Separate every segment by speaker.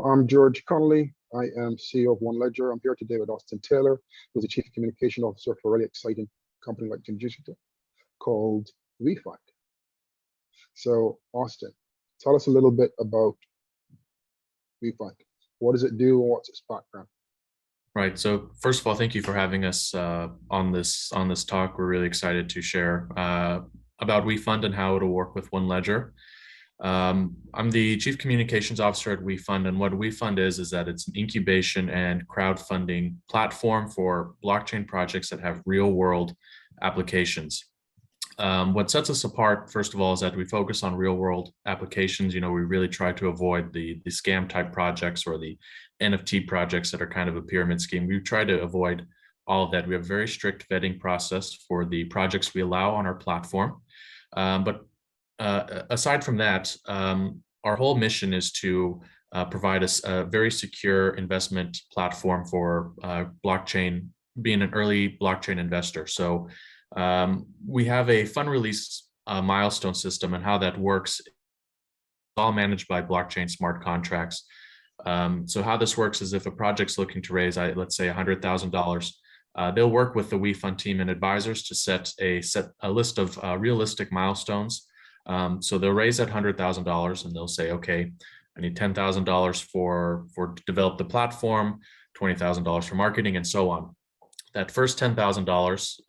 Speaker 1: I'm George Connoly. I am CEO of OneLedger. I'm here today with Austin Taylor, who's the Chief Communication Officer for a really exciting company like Incubator called WeFund. So Austin, tell us a little bit about WeFund. What does it do and what's its background?
Speaker 2: Right. So first of all, thank you for having us on this talk. We're really excited to share about WeFund and how it'll work with OneLedger. I'm the Chief Communications Officer at WeFund, and what WeFund is that it's an incubation and crowdfunding platform for blockchain projects that have real-world applications. What sets us apart, first of all, is that we focus on real-world applications. We really try to avoid the scam-type projects or the NFT projects that are kind of a pyramid scheme. We try to avoid all of that. We have a very strict vetting process for the projects we allow on our platform. Aside from that, our whole mission is to provide us a very secure investment platform for blockchain, being an early blockchain investor. So we have a fund release milestone system, and how that works is all managed by blockchain smart contracts. So how this works is if a project's looking to raise, let's say $100,000, they'll work with the WeFund team and advisors to set a list of realistic milestones. So they'll raise that $100,000 and they'll say, okay, I need $10,000 for to develop the platform, $20,000 for marketing, and so on. That first $10,000,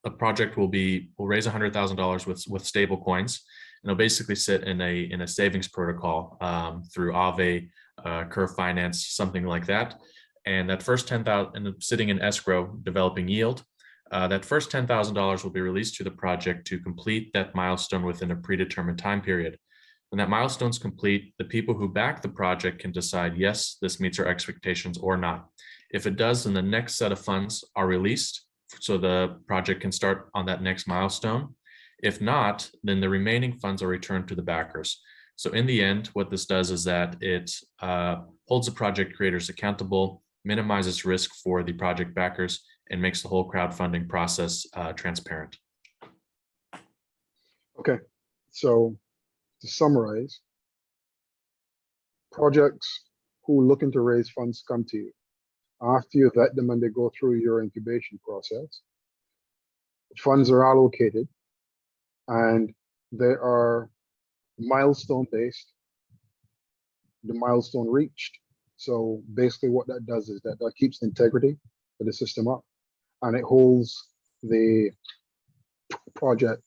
Speaker 2: a project will raise $100,000 with stable coins, and it'll basically sit in a savings protocol through Aave, Curve Finance, something like that. And that first $10,000 sitting in escrow, developing yield. That first $10,000 will be released to the project to complete that milestone within a predetermined time period. When that milestone is complete, the people who back the project can decide, yes, this meets our expectations or not. If it does, then the next set of funds are released, so the project can start on that next milestone. If not, then the remaining funds are returned to the backers. So in the end, what this does is that it holds the project creators accountable, minimizes risk for the project backers, and makes the whole crowdfunding process transparent.
Speaker 1: Okay, so to summarize, projects who are looking to raise funds come to you. After you vet them and they go through your incubation process, funds are allocated and they are milestone-based, the milestone reached. So basically what that does is that keeps the integrity of the system up, and it holds the project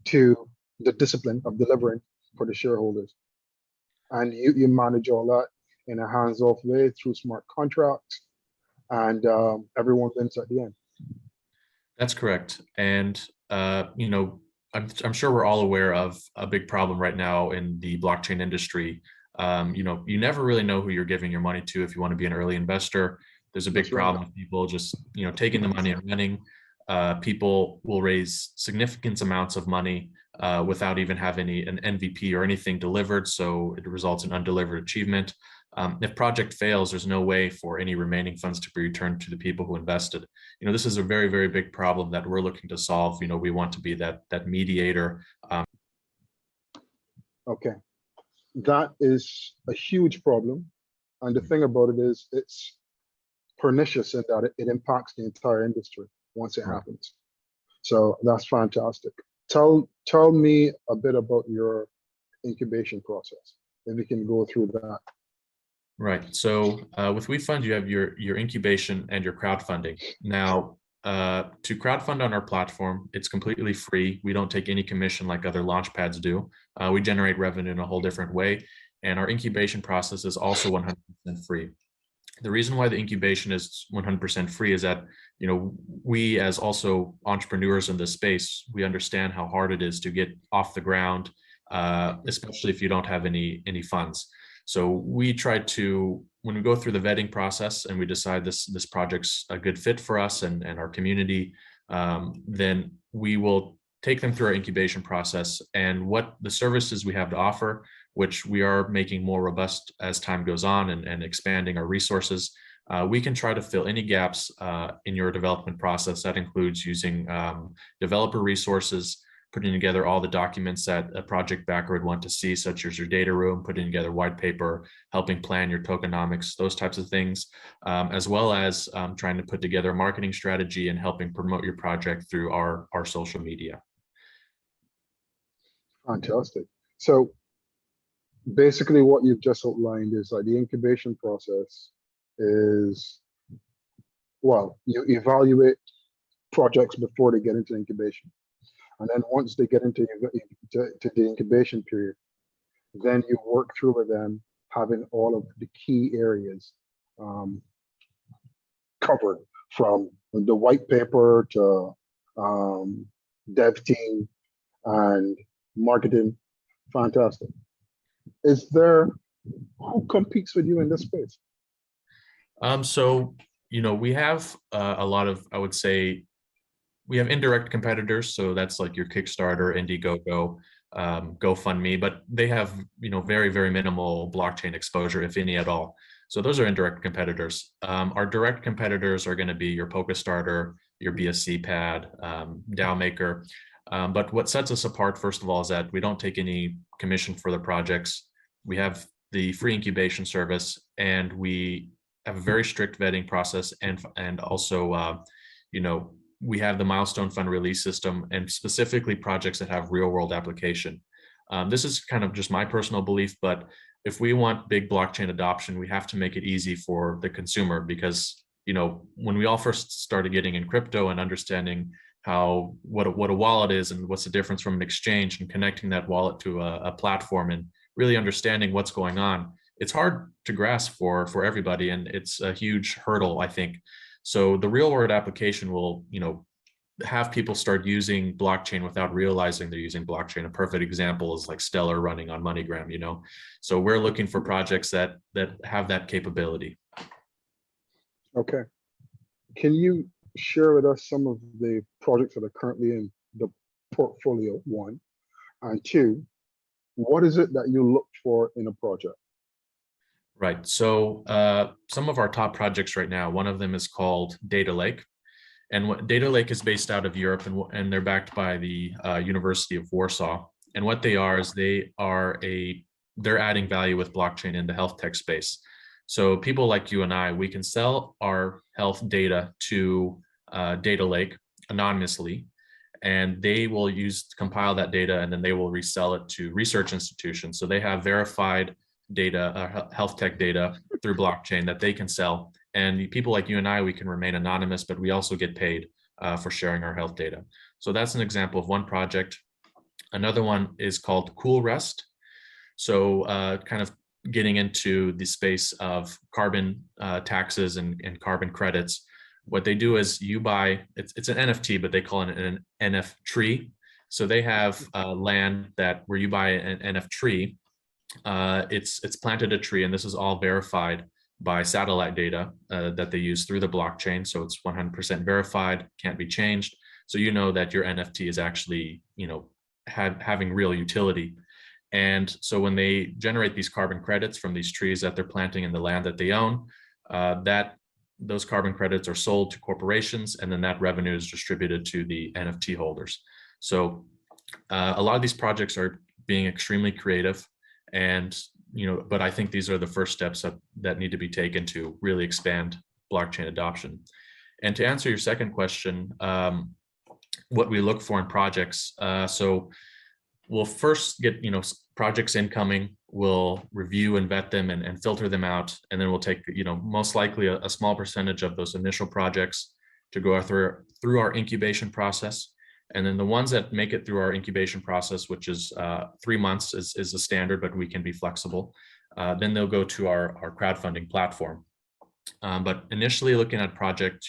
Speaker 1: to the discipline of delivering for the shareholders. And you manage all that in a hands-off way through smart contracts, and everyone wins at the end.
Speaker 2: That's correct. And I'm sure we're all aware of a big problem right now in the blockchain industry. You never really know who you're giving your money to if you want to be an early investor. There's a big problem with people just taking the money and running. People will raise significant amounts of money without even having an MVP or anything delivered, so it results in undelivered achievement. If project fails, there's no way for any remaining funds to be returned to the people who invested. This is a very, very big problem that we're looking to solve. We want to be that mediator.
Speaker 1: Okay, that is a huge problem, and the thing about it is it's pernicious in that it impacts the entire industry once it happens. So that's fantastic. Tell me a bit about your incubation process, if we can go through that.
Speaker 2: Right. So with WeFund, you have your incubation and your crowdfunding. Now, to crowdfund on our platform, it's completely free. We don't take any commission like other launchpads do. We generate revenue in a whole different way. And our incubation process is also 100% free. The reason why the incubation is 100% free is that, we as also entrepreneurs in this space, we understand how hard it is to get off the ground, especially if you don't have any funds. So we try to, when we go through the vetting process and we decide this project's a good fit for us and our community, then we will take them through our incubation process and what the services we have to offer, which we are making more robust as time goes on and expanding our resources. We can try to fill any gaps in your development process. That includes using developer resources, putting together all the documents that a project backer would want to see, such as your data room, putting together white paper, helping plan your tokenomics, those types of things, as well as trying to put together a marketing strategy and helping promote your project through our social media.
Speaker 1: Fantastic. So basically what you've just outlined is like the incubation process is, well, you evaluate projects before they get into incubation. And then once they get into to the incubation period, then you work through with them, having all of the key areas covered, from the white paper to dev team and marketing. Fantastic. Is there, who competes with you in this space?
Speaker 2: So, we have a lot of, I would say, we have indirect competitors. So that's like your Kickstarter, Indiegogo, GoFundMe, but they have, very, very minimal blockchain exposure, if any at all. So those are indirect competitors. Our direct competitors are going to be your PokeStarter, your BSC pad, DAO Maker. But what sets us apart, first of all, is that we don't take any commission for the projects. We have the free incubation service, and we have a very strict vetting process, and also, we have the milestone fund release system, and specifically projects that have real world application. This is kind of just my personal belief, but if we want big blockchain adoption, we have to make it easy for the consumer, because, when we all first started getting in crypto and understanding what a wallet is and what's the difference from an exchange, and connecting that wallet to a platform and really understanding what's going on, it's hard to grasp for everybody, and it's a huge hurdle, I think. So the real world application will, have people start using blockchain without realizing they're using blockchain. A perfect example is like Stellar running on MoneyGram, So we're looking for projects that have that capability.
Speaker 1: Okay. Can you share with us some of the projects that are currently in the portfolio, one, and two, what is it that you look for in a project?
Speaker 2: Right. So some of our top projects right now, one of them is called Data Lake. And what Data Lake is based out of Europe, and they're backed by the University of Warsaw. And what they are is they're adding value with blockchain in the health tech space. So people like you and I, we can sell our health data to Data Lake anonymously, and they will compile that data, and then they will resell it to research institutions. So they have verified data, health tech data through blockchain that they can sell. And people like you and I, we can remain anonymous, but we also get paid for sharing our health data. So that's an example of one project. Another one is called Cool Rest. So kind of getting into the space of carbon taxes and carbon credits. What they do is you buy, it's an NFT, but they call it an NF tree. So they have land where you buy an NF tree. It's planted a tree, and this is all verified by satellite data that they use through the blockchain. So it's 100% verified, can't be changed. So you know that your NFT is actually, having real utility. And so when they generate these carbon credits from these trees that they're planting in the land that they own, those carbon credits are sold to corporations, and then that revenue is distributed to the NFT holders. So a lot of these projects are being extremely creative, and but I think these are the first steps that need to be taken to really expand blockchain adoption. And to answer your second question, what we look for in projects, so we'll first get projects incoming, we'll review and vet them and filter them out, and then we'll take most likely a small percentage of those initial projects to go through our incubation process. And then the ones that make it through our incubation process, which is 3 months is the standard, but we can be flexible, then they'll go to our crowdfunding platform. But initially looking at projects,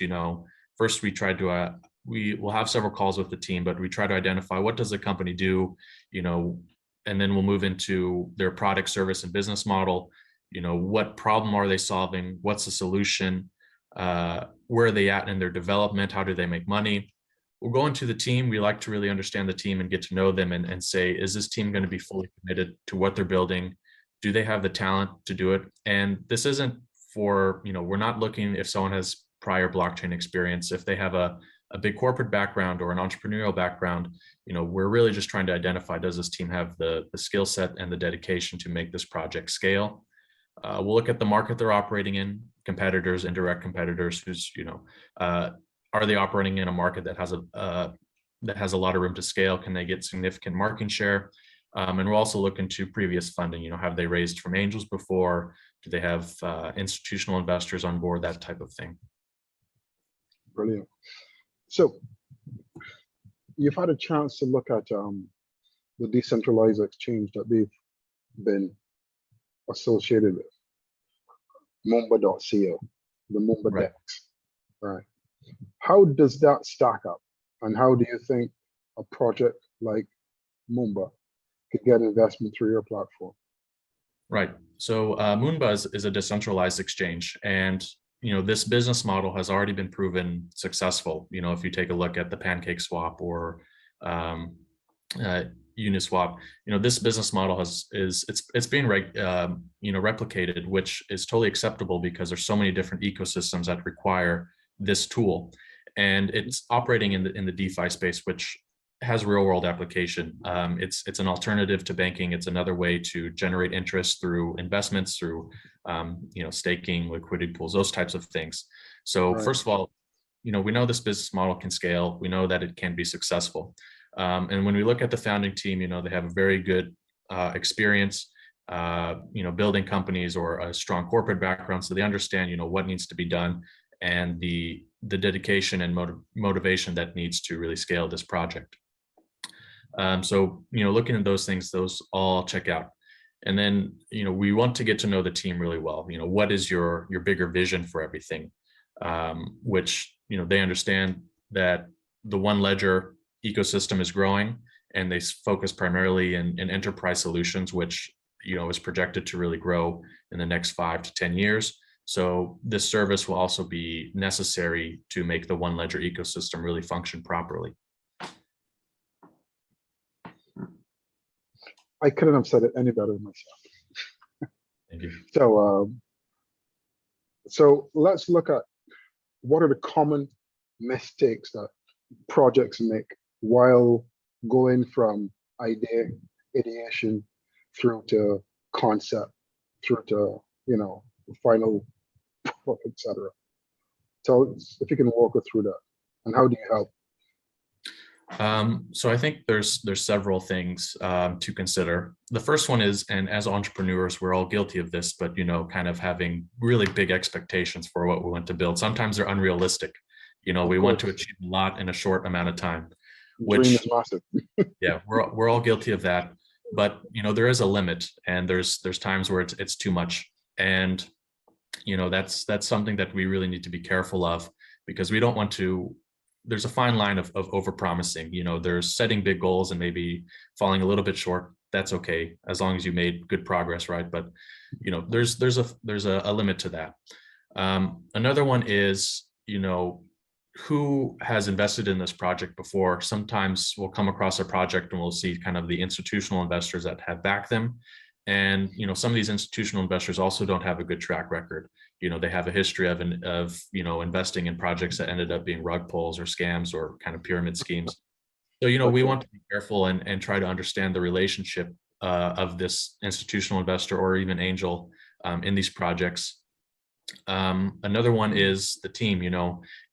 Speaker 2: first we will have several calls with the team, but we try to identify what does the company do, and then we'll move into their product, service, and business model. What problem are they solving? What's the solution? Where are they at in their development? How do they make money? We'll go into the team. We like to really understand the team and get to know them and say, is this team going to be fully committed to what they're building? Do they have the talent to do it? And this isn't for, we're not looking if someone has prior blockchain experience. If they have a a big corporate background or an entrepreneurial background, we're really just trying to identify, does this team have the skill set and the dedication to make this project scale? We'll look at the market they're operating in, competitors, indirect competitors, are they operating in a market that has a lot of room to scale? Can they get significant market share? And we're also looking to previous funding. Have they raised from angels before? Do they have institutional investors on board? That type of thing.
Speaker 1: Brilliant. So you've had a chance to look at the decentralized exchange that they've been associated with, Mumba.co, the Mumba
Speaker 2: Right.
Speaker 1: DEX, right? How does that stack up? And how do you think a project like Mumba could get investment through your platform?
Speaker 2: Right. So Moonbuzz is a decentralized exchange, and this business model has already been proven successful. If you take a look at the Pancake Swap or Uniswap, this business model is being replicated, which is totally acceptable because there's so many different ecosystems that require this tool, and it's operating in the DeFi space, which has real world application. It's an alternative to banking. It's another way to generate interest through investments, through staking, liquidity pools, those types of things. So
Speaker 1: Right.
Speaker 2: first of all, we know this business model can scale. We know that it can be successful. And when we look at the founding team, they have a very good experience, building companies or a strong corporate background. So they understand, what needs to be done and the dedication and motivation that needs to really scale this project. So, looking at those things, those all check out. And then, we want to get to know the team really well. What is your bigger vision for everything? Which, they understand that the OneLedger ecosystem is growing, and they focus primarily in enterprise solutions, which, is projected to really grow in the next 5 to 10 years. So this service will also be necessary to make the OneLedger ecosystem really function properly.
Speaker 1: I couldn't have said it any better myself.
Speaker 2: Thank you.
Speaker 1: So let's look at what are the common mistakes that projects make while going from ideation through to concept, through to final product, etc. So if you can walk us through that, and how do you help?
Speaker 2: So I think there's several things to consider. The first one is, and as entrepreneurs, we're all guilty of this, but kind of having really big expectations for what we want to build. Sometimes they're unrealistic. We want to achieve a lot in a short amount of time.
Speaker 1: Dream is massive.
Speaker 2: Yeah, we're all guilty of that. But there is a limit, and there's times where it's too much, and that's something that we really need to be careful of, because we don't want to. There's a fine line of overpromising. There's setting big goals and maybe falling a little bit short. That's okay, as long as you made good progress, right? But there's a limit to that. Another one is who has invested in this project before. Sometimes we'll come across a project and we'll see kind of the institutional investors that have backed them, and some of these institutional investors also don't have a good track record. They have a history of investing in projects that ended up being rug pulls or scams or kind of pyramid schemes. So we want to be careful and try to understand the relationship of this institutional investor or even angel in these projects. Another one is the team.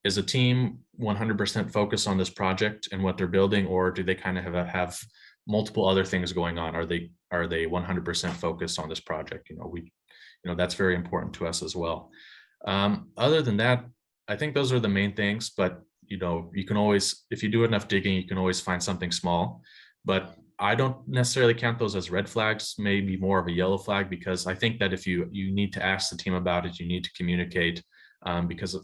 Speaker 2: Is a team 100% focused on this project and what they're building, or do they kind of have multiple other things going on? Are they 100% focused on this project? That's very important to us as well. Other than that, I think those are the main things, but you can always, if you do enough digging, you can always find something small. But I don't necessarily count those as red flags, maybe more of a yellow flag, because I think that if you need to ask the team about it, you need to communicate, because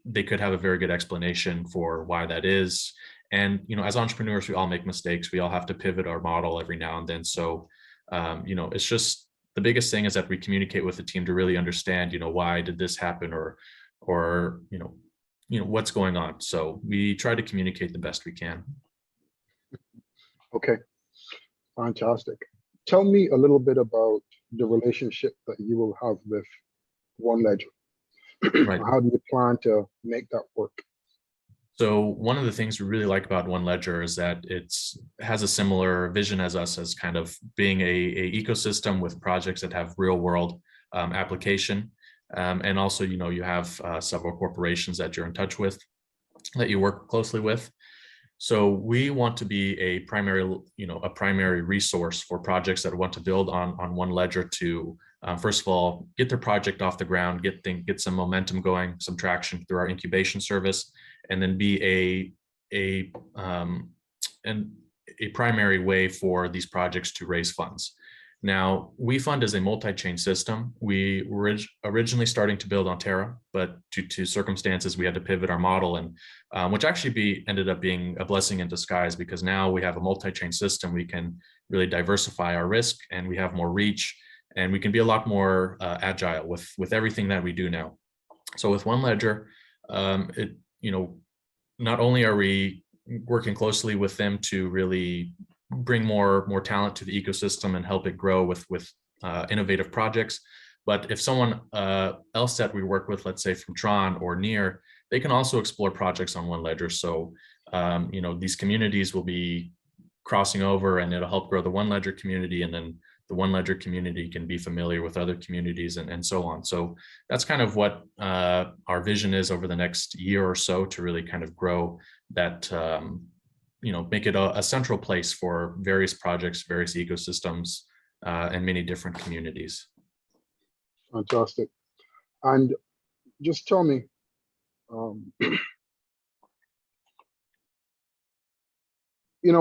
Speaker 2: they could have a very good explanation for why that is. And as entrepreneurs, we all make mistakes. We all have to pivot our model every now and then. So it's just, the biggest thing is that we communicate with the team to really understand why did this happen, or what's going on. So we try to communicate the best we can.
Speaker 1: Okay, fantastic. Tell me a little bit about the relationship that you will have with OneLedger.
Speaker 2: Right.
Speaker 1: How do you plan to make that work?
Speaker 2: So one of the things we really like about OneLedger is that it has a similar vision as us, as kind of being a ecosystem with projects that have real world application. And also, you have several corporations that you're in touch with, that you work closely with. So we want to be a primary resource for projects that want to build on OneLedger to, first of all, get their project off the ground, get some momentum going, some traction through our incubation service, and then be a primary way for these projects to raise funds. Now, WeFund is a multi-chain system. We were originally starting to build on Terra, but due to circumstances, we had to pivot our model, and which actually ended up being a blessing in disguise, because now we have a multi-chain system. We can really diversify our risk, and we have more reach, and we can be a lot more agile with everything that we do now. So with OneLedger, not only are we working closely with them to really bring more talent to the ecosystem and help it grow with innovative projects, but if someone else that we work with, let's say from Tron or Near, they can also explore projects on OneLedger. So these communities will be crossing over, and it'll help grow the OneLedger community, and then the OneLedger community can be familiar with other communities, and so on. So that's kind of what our vision is over the next year or so, to really kind of grow that, make it a central place for various projects, various ecosystems, and many different communities.
Speaker 1: Fantastic. And just tell me,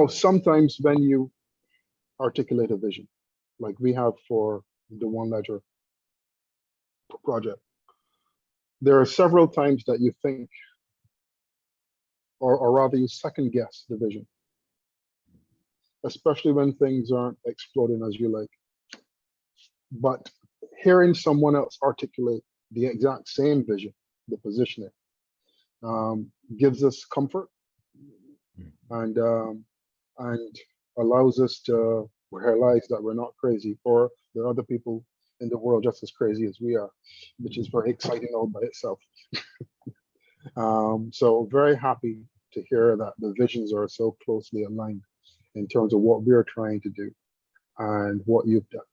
Speaker 1: sometimes when you articulate a vision, like we have for the OneLedger project, there are several times that you think, or rather you second guess the vision, especially when things aren't exploding as you like. But hearing someone else articulate the exact same vision, the positioning, gives us comfort and allows us to realize that we're not crazy, or there are other people in the world just as crazy as we are, which is very exciting all by itself. So very happy to hear that the visions are so closely aligned in terms of what we're trying to do and what you've done.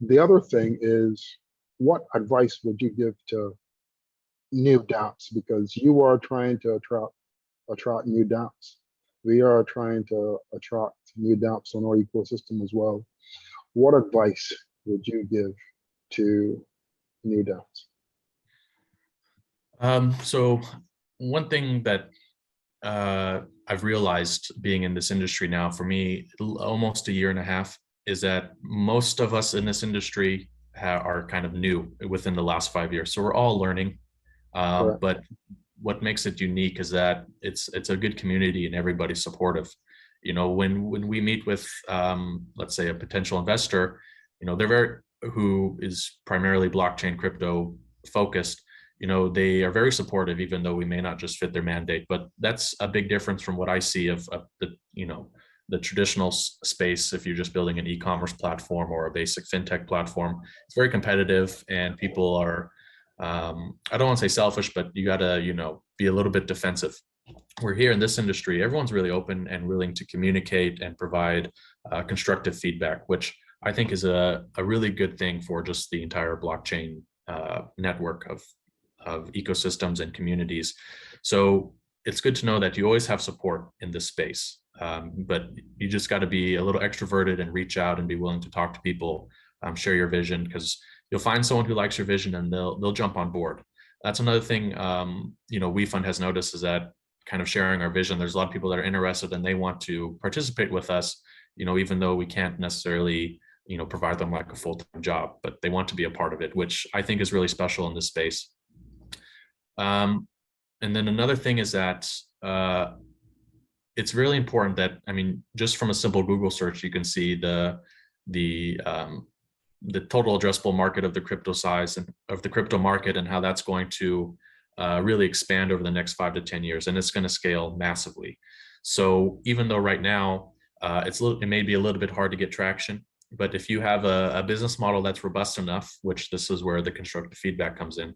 Speaker 1: The other thing is, what advice would you give to new dApps? Because you are trying to attract new dApps. We are trying to attract new dApps on our ecosystem as well. What advice would you give to new dApps?
Speaker 2: So one thing that I've realized being in this industry now, for me, almost a year and a half, is that most of us in this industry are kind of new within the last 5 years. So we're all learning, but what makes it unique is that it's a good community and everybody's supportive. When we meet with, let's say, a potential investor, who is primarily blockchain crypto focused, they are very supportive, even though we may not just fit their mandate. But that's a big difference from what I see of the traditional space. If you're just building an e-commerce platform or a basic fintech platform, it's very competitive, and people are, I don't want to say selfish, but you gotta, be a little bit defensive. We're here in this industry, everyone's really open and willing to communicate and provide constructive feedback, which I think is a really good thing for just the entire blockchain network of ecosystems and communities. So it's good to know that you always have support in this space, but you just got to be a little extroverted and reach out and be willing to talk to people, share your vision, because you'll find someone who likes your vision and they'll jump on board. That's another thing, WeFund has noticed, is that kind of sharing our vision, there's a lot of people that are interested and they want to participate with us, even though we can't necessarily, provide them like a full-time job, but they want to be a part of it, which I think is really special in this space. And then another thing is that it's really important that, just from a simple Google search, you can see the total addressable market of the crypto size and of the crypto market, and how that's going to really expand over the next 5 to 10 years, and it's going to scale massively. So even though right now it may be a little bit hard to get traction, but if you have a business model that's robust enough, which this is where the constructive feedback comes in,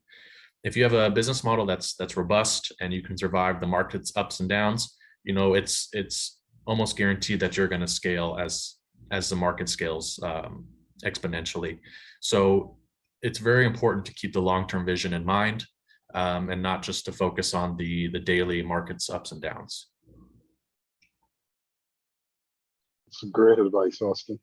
Speaker 2: if you have a business model that's robust and you can survive the market's ups and downs, it's almost guaranteed that you're going to scale as the market scales exponentially. So it's very important to keep the long-term vision in mind, and not just to focus on the daily market's ups and downs.
Speaker 1: It's great advice, Austin.